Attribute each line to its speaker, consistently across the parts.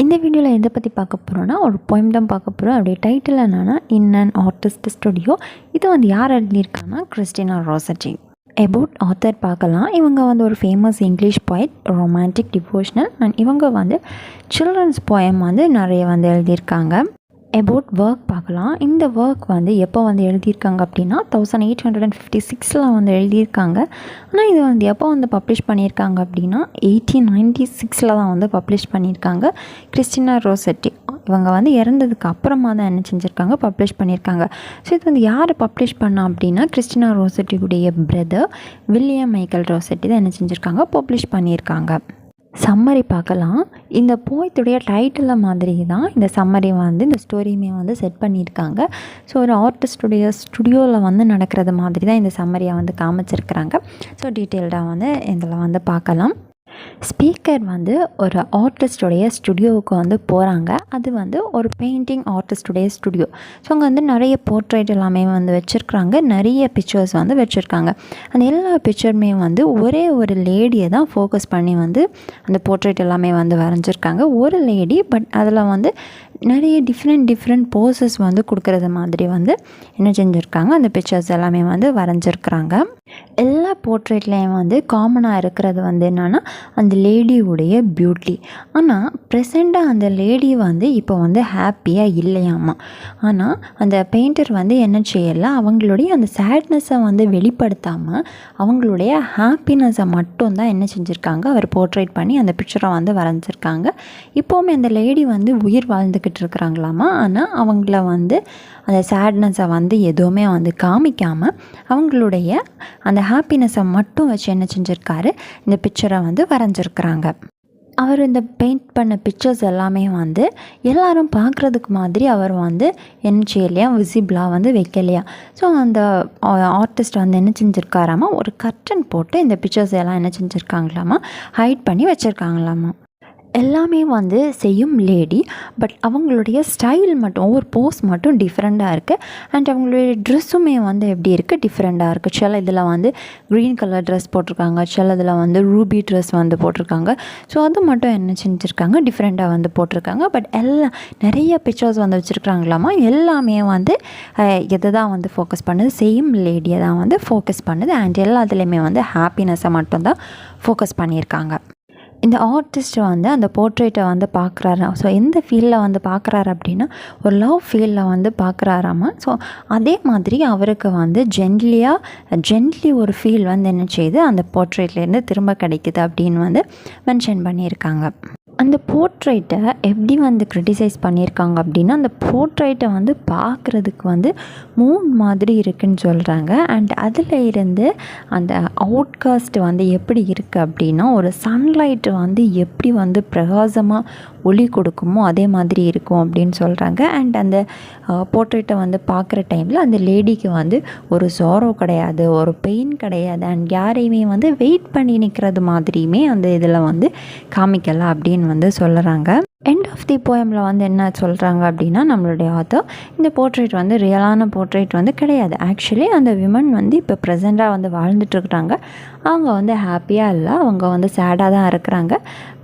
Speaker 1: இந்த வீடியோவில் எதை பற்றி பார்க்க போகிறோன்னா ஒரு போயம் தான் பார்க்க போகிறோம். அப்படியே டைட்டில் என்னென்னா இன் அன் ஆர்டிஸ்ட் ஸ்டுடியோ. இது வந்து யார் எழுதியிருக்காங்கன்னா கிறிஸ்டினா ரோசட்டி. அபவுட் ஆத்தர் பார்க்கலாம். இவங்க வந்து ஒரு famous English poet, romantic, devotional and இவங்க வந்து சில்ட்ரன்ஸ் போயம் வந்து நிறைய வந்து எழுதியிருக்காங்க. அபவுட் ஒர்க் பார்க்கலாம். இந்த ஒர்க் வந்து எப்போ வந்து எழுதியிருக்காங்க அப்படின்னா 1856 வந்து எழுதியிருக்காங்க. ஆனால் இது வந்து எப்போ வந்து பப்ளிஷ் பண்ணியிருக்காங்க அப்படின்னா 1896 தான் வந்து பப்ளிஷ் பண்ணியிருக்காங்க. கிறிஸ்டினா ரோசட்டி இவங்க வந்து இறந்ததுக்கு அப்புறமா தான் என்ன செஞ்சுருக்காங்க, பப்ளிஷ் பண்ணியிருக்காங்க. ஸோ இது வந்து யார் பப்ளிஷ் பண்ணா அப்படின்னா கிறிஸ்டினா ரோசட்டியுடைய பிரதர் வில்லியம் மைக்கேல் ரோசட்டி தான் என்ன செஞ்சுருக்காங்க, பப்ளிஷ் பண்ணியிருக்காங்க. சம்மரி பார்க்கலாம். இந்த போயத்துடைய டைட்டில் மாதிரி தான் இந்த சம்மரி வந்து இந்த ஸ்டோரியுமே வந்து செட் பண்ணியிருக்காங்க. ஸோ ஒரு ஆர்டிஸ்டுடைய ஸ்டுடியோவில் வந்து நடக்கிறது மாதிரி தான் இந்த சம்மரியை வந்து காமிச்சிருக்கிறாங்க. ஸோ டீட்டெயில்டாக வந்து இதில் வந்து பார்க்கலாம். ஸ்பீக்கர் வந்து ஒரு ஆர்டிஸ்டுடைய ஸ்டுடியோவுக்கு வந்து போகிறாங்க. அது வந்து ஒரு பெயிண்டிங் ஆர்டிஸ்டுடைய ஸ்டுடியோ. ஸோ அங்கே வந்து நிறைய போர்ட்ரேட் எல்லாமே வந்து வச்சுருக்குறாங்க, நிறைய பிக்சர்ஸ் வந்து வச்சுருக்காங்க. அந்த எல்லா பிக்சருமே வந்து ஒரே ஒரு லேடியை தான் ஃபோக்கஸ் பண்ணி வந்து அந்த போர்ட்ரேட் எல்லாமே வந்து வரைஞ்சிருக்காங்க. ஒரு லேடி, பட் அதில் வந்து நிறைய டிஃப்ரெண்ட் போசஸ் வந்து கொடுக்குறது மாதிரி வந்து என்ன செஞ்சுருக்காங்க, அந்த பிக்சர்ஸ் எல்லாமே வந்து வரைஞ்சிருக்கிறாங்க. எல்லா போர்ட்ரேட்லேயும் வந்து காமனாக இருக்கிறது வந்து என்னென்னா அந்த லேடியுடைய பியூட்டி. ஆனால் ப்ரெசண்ட்டாக அந்த லேடி வந்து இப்போ வந்து ஹாப்பியாக இல்லையாமா. ஆனால் அந்த பெயிண்டர் வந்து என்ன செய்யலை, அவங்களுடைய அந்த சேட்னஸை வந்து வெளிப்படுத்தாமல் அவங்களுடைய ஹாப்பினஸை மட்டும்தான் என்ன செஞ்சுருக்காங்க, அவர் போர்ட்ரேட் பண்ணி அந்த பிக்சரை வந்து வரைஞ்சிருக்காங்க. இப்போவுமே அந்த லேடி வந்து உயிர் வாழ்ந்துக்கிட்டு இருக்கிறாங்களாமா. ஆனால் அவங்கள வந்து அந்த சேட்னஸை வந்து எதுவுமே வந்து காமிக்காமல் அவங்களுடைய அந்த ஹாப்பினஸை மட்டும் வச்சு என்ன செஞ்சுருக்காரு, இந்த பிக்சரை வந்து வரைஞ்சிருக்கிறாங்க. அவர் இந்த பெயிண்ட் பண்ண பிக்சர்ஸ் எல்லாமே வந்து எல்லோரும் பார்க்குறதுக்கு மாதிரி அவர் வந்து என்ன செய்யலையா, விசிபிளாக வந்து வைக்கலையா. ஸோ அந்த ஆர்டிஸ்ட் வந்து என்ன செஞ்சுருக்காராமா, ஒரு கர்டன் போட்டு இந்த பிக்சர்ஸ் எல்லாம் என்ன செஞ்சுருக்காங்களாமா, ஹைட் பண்ணி வச்சுருக்காங்களாமா. எல்லாமே வந்து செய்யும் லேடி, பட் அவங்களுடைய ஸ்டைல் மட்டும், ஒவ்வொரு போஸ் மட்டும் டிஃப்ரெண்ட்டாக இருக்குது. அண்ட் அவங்களுடைய ட்ரெஸ்ஸுமே வந்து எப்படி இருக்குது, டிஃப்ரெண்ட்டாக இருக்குது. சில இதில் வந்து க்ரீன் கலர் ட்ரெஸ் போட்டிருக்காங்க, சில இதில் வந்து ரூபி ட்ரெஸ் வந்து போட்டிருக்காங்க. ஸோ அது மட்டும் என்ன செஞ்சுருக்காங்க, டிஃப்ரெண்ட்டாக வந்து போட்டிருக்காங்க. பட் எல்லாம் நிறைய பிக்சர்ஸ் வந்து வச்சுருக்காங்களாமா. எல்லாமே வந்து எதை தான் வந்து ஃபோக்கஸ் பண்ணுது, சேம் லேடியை தான் வந்து ஃபோக்கஸ் பண்ணுது. அண்ட் எல்லாத்துலேயுமே வந்து ஹாப்பினஸை மட்டும்தான் ஃபோக்கஸ் பண்ணியிருக்காங்க. இந்த ஆர்டிஸ்ட் வந்து அந்த போர்ட்ரேட்டை வந்து பார்க்குறாரு. ஸோ எந்த ஃபீல்டில் வந்து பார்க்குறாரு அப்படின்னா ஒரு லவ் ஃபீல்டில் வந்து பார்க்குறாராமா. ஸோ அதே மாதிரி அவருக்கு வந்து ஜென்ட்லி ஒரு ஃபீல் வந்து என்ன செய்யுது, அந்த போர்ட்ரேட்லேருந்து திரும்ப கிடைக்குது அப்படின்னு வந்து மென்ஷன் பண்ணியிருக்காங்க. அந்த போர்ட்ரேட்டை எப்படி வந்து க்ரிட்டிசைஸ் பண்ணியிருக்காங்க அப்படின்னா அந்த போர்ட்ரேட்டை வந்து பார்க்குறதுக்கு வந்து மூன் மாதிரி இருக்குதுன்னு சொல்கிறாங்க. அண்ட் அதில் இருந்து அந்த அவுட்காஸ்ட் வந்து எப்படி இருக்குது அப்படின்னா ஒரு சன்லைட்டு வந்து எப்படி வந்து பிரகாசமாக ஒளி கொடுக்குமோ அதே மாதிரி இருக்கும் அப்படின்னு சொல்கிறாங்க. அண்ட் அந்த போர்ட்ரேட்டை வந்து பார்க்குற டைமில் அந்த லேடிக்கு வந்து ஒரு சாரோ கிடையாது, ஒரு பெயின் கிடையாது. அண்ட் யாரையுமே வந்து வெயிட் பண்ணி நிற்கிறது மாதிரியுமே அந்த இதில் வந்து காமிக்கலாம் அப்படின்னு வந்து சொல்கிறாங்க. எண்ட் ஆஃப் தி போயமில் வந்து என்ன சொல்கிறாங்க அப்படின்னா நம்மளுடைய ஆத்தர் இந்த போர்ட்ரேட் வந்து ரியலான போர்ட்ரேட் வந்து கிடையாது. ஆக்சுவலி அந்த விமன் வந்து இப்போ ப்ரெசண்ட்டாக வந்து வாழ்ந்துட்டுருக்குறாங்க. அவங்க வந்து ஹாப்பியாக இல்லை, அவங்க வந்து சேடாக தான் இருக்கிறாங்க.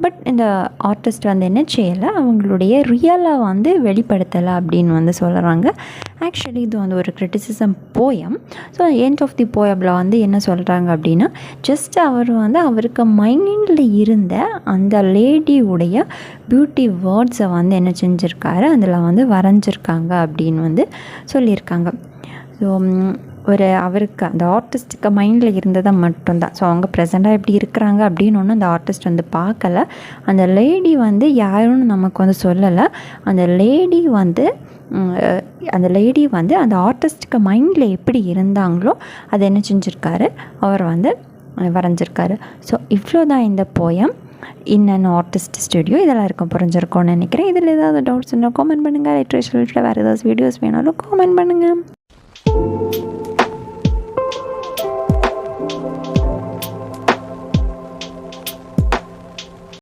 Speaker 1: பட் இந்த ஆர்டிஸ்ட் வந்து என்ன செய்யலை, அவங்களுடைய ரியலாக வந்து வெளிப்படுத்தலை அப்படின்னு வந்து சொல்கிறாங்க. ஆக்சுவலி இது வந்து ஒரு criticism poem. So end of the போயமில் வந்து என்ன சொல்கிறாங்க அப்படின்னா ஜஸ்ட் அவர் வந்து அவருக்கு மைண்டில் இருந்த அந்த லேடியுடைய பியூட்டி வேர்ட்ஸை வந்து என்ன செஞ்சுருக்காரு, அதில் வந்து வரைஞ்சிருக்காங்க அப்படின்னு வந்து சொல்லியிருக்காங்க. ஸோ அவருக்கு அந்த ஆர்டிஸ்ட்டுக்கு மைண்டில் இருந்ததை மட்டும்தான். ஸோ அவங்க ப்ரெசண்ட்டாக எப்படி இருக்கிறாங்க அப்படின்னு ஒன்று அந்த ஆர்டிஸ்ட் வந்து பார்க்கல. அந்த லேடி வந்து யாருன்னு நமக்கு வந்து சொல்லலை. அந்த லேடி வந்து அந்த ஆர்டிஸ்ட்டுக்கு மைண்டில் எப்படி இருந்தாங்களோ அதை என்ன செஞ்சுருக்காரு, அவர் வந்து வரைஞ்சிருக்காரு. ஸோ இவ்வளோ தான் இந்த poem in an artist studio. இதெல்லாம் இருக்கும், புரிஞ்சிருக்கோன்னு நினைக்கிறேன். இதில் ஏதாவது டவுட்ஸ் இருந்தால் காமெண்ட் பண்ணுங்கள். லிட்ரேச்சரில் வேறு ஏதாவது வீடியோஸ் வேணாலும் காமெண்ட் பண்ணுங்கள்.